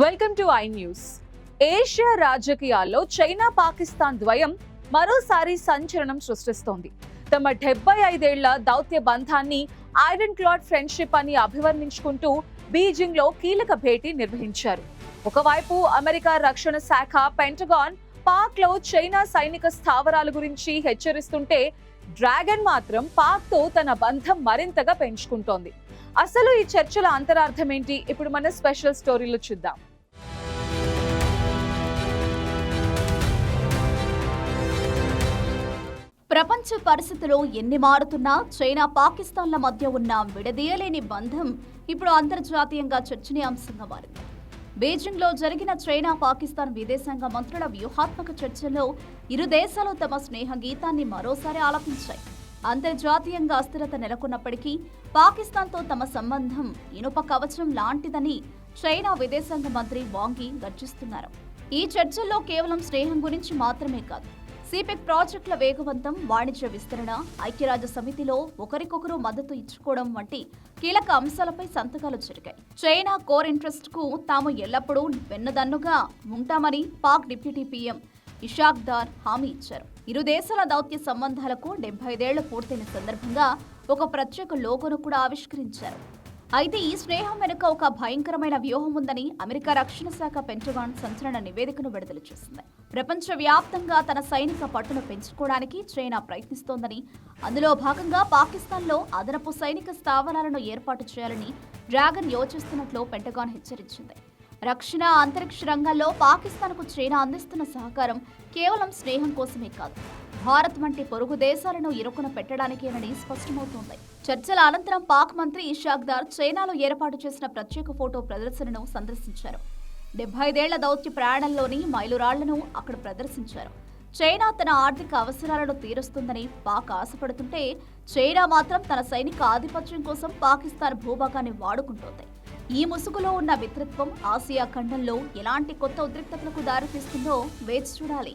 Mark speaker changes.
Speaker 1: Welcome to I news. Asia రాజకీయాల్లో China Pakistan ద్వయం మరోసారి సంచలనం సృష్టిస్తోంది. తమ 75 దౌత్య బంధాన్ని ఐరన్ క్లాడ్ ఫ్రెండ్షిప్ అని అభివర్ణించుకుంటూ బీజింగ్ లో కీలక భేటీ నిర్వహించారు. ఒకవైపు అమెరికా రక్షణ శాఖ పెంటగాన్ పాక్ లో చైనా సైనిక స్థావరాల గురించి హెచ్చరిస్తుంటే, డ్రాగన్ మాత్రం పాక్ తో తన బంధం మరింతగా పెంచుకుంటోంది. అసలు ఈ చర్చల అంతరార్థం ఏంటి? ఇప్పుడు మన స్పెషల్ స్టోరీలో చూద్దాం.
Speaker 2: ప్రపంచ పరిస్థితులు ఎన్ని మారుతున్నా చైనా పాకిస్తాన్ల మధ్య ఉన్న విడదీయలేని బంధం ఇప్పుడు అంతర్జాతీయంగా చర్చనీయాంశంగా మారింది. బీజింగ్లో జరిగిన చైనా పాకిస్తాన్ విదేశాంగ మంత్రుల వ్యూహాత్మక చర్చల్లో ఇరు దేశాలు తమ స్నేహ గీతాన్ని మరోసారి ఆలపించాయి. అంతర్జాతీయంగా అస్థిరత నెలకొన్నప్పటికీ పాకిస్తాన్తో తమ సంబంధం ఇనుప కవచం లాంటిదని చైనా విదేశాంగ మంత్రి వాంగ్ యి గర్జిస్తున్నారు. ఈ చర్చల్లో కేవలం స్నేహం గురించి మాత్రమే కాదు, సిపెక్ ప్రాజెక్టుల వేగవంతం, వాణిజ్య విస్తరణ, ఐక్యరాజ్య సమితిలో ఒకరికొకరు మద్దతు ఇచ్చుకోవడం వంటి కీలక అంశాలపై సంతకాలు జరిగాయి. చైనా కోర్ ఇంట్రెస్ట్ కు తాము ఎల్లప్పుడూ వెన్నుదన్నుగా ఉంటామని పాక్ డిప్యూటీ పీఎం ఇషాక్ దార్ హామీ ఇచ్చారు. ఇరు దేశాల దౌత్య సంబంధాలకు 75 ఏళ్లు పూర్తయిన సందర్భంగా ఒక ప్రత్యేక లోగోను కూడా ఆవిష్కరించారు. అయితే ఈ స్నేహం వెనుక ఒక భయంకరమైన వ్యూహం ఉందని అమెరికా రక్షణ శాఖ పెంటగాన్ సంచలన నివేదికను విడుదల చేసింది. ప్రపంచవ్యాప్తంగా తన సైనిక పట్టును పెంచుకోవడానికి చైనా ప్రయత్నిస్తోందని, అందులో భాగంగా పాకిస్తాన్లో అదనపు సైనిక స్థావరాలను ఏర్పాటు చేయాలని డ్రాగన్ యోచిస్తున్నట్లు పెంటగాన్ హెచ్చరించింది. రక్షణ, అంతరిక్ష రంగాల్లో పాకిస్తాన్కు చైనా అందిస్తున్న సహకారం కేవలం స్నేహం కోసమే కాదు, భారత్ వంటి పొరుగు దేశాలను ఇరుకున పెట్టడానికేనని స్పష్టమవుతోంది. చర్చల అనంతరం పాక్ మంత్రి ఇషాక్ దార్ చైనాలో ఏర్పాటు చేసిన ప్రత్యేక ఫోటో ప్రదర్శనను సందర్శించారు. 75 ఏళ్ల దౌత్య ప్రయాణంలోని మైలురాళ్లను అక్కడ ప్రదర్శించారు. చైనా తన ఆర్థిక అవసరాలను తీరుస్తుందని పాక్ ఆశపడుతుంటే, చైనా మాత్రం తన సైనిక ఆధిపత్యం కోసం పాకిస్తాన్ భూభాగాన్ని వాడుకుంటోంది. ఈ ముసుగులో ఉన్న మిత్రత్వం ఆసియా ఖండంలో ఎలాంటి కొత్త ఉద్రిక్తతలకు దారితీస్తుందో వేచి చూడాలి.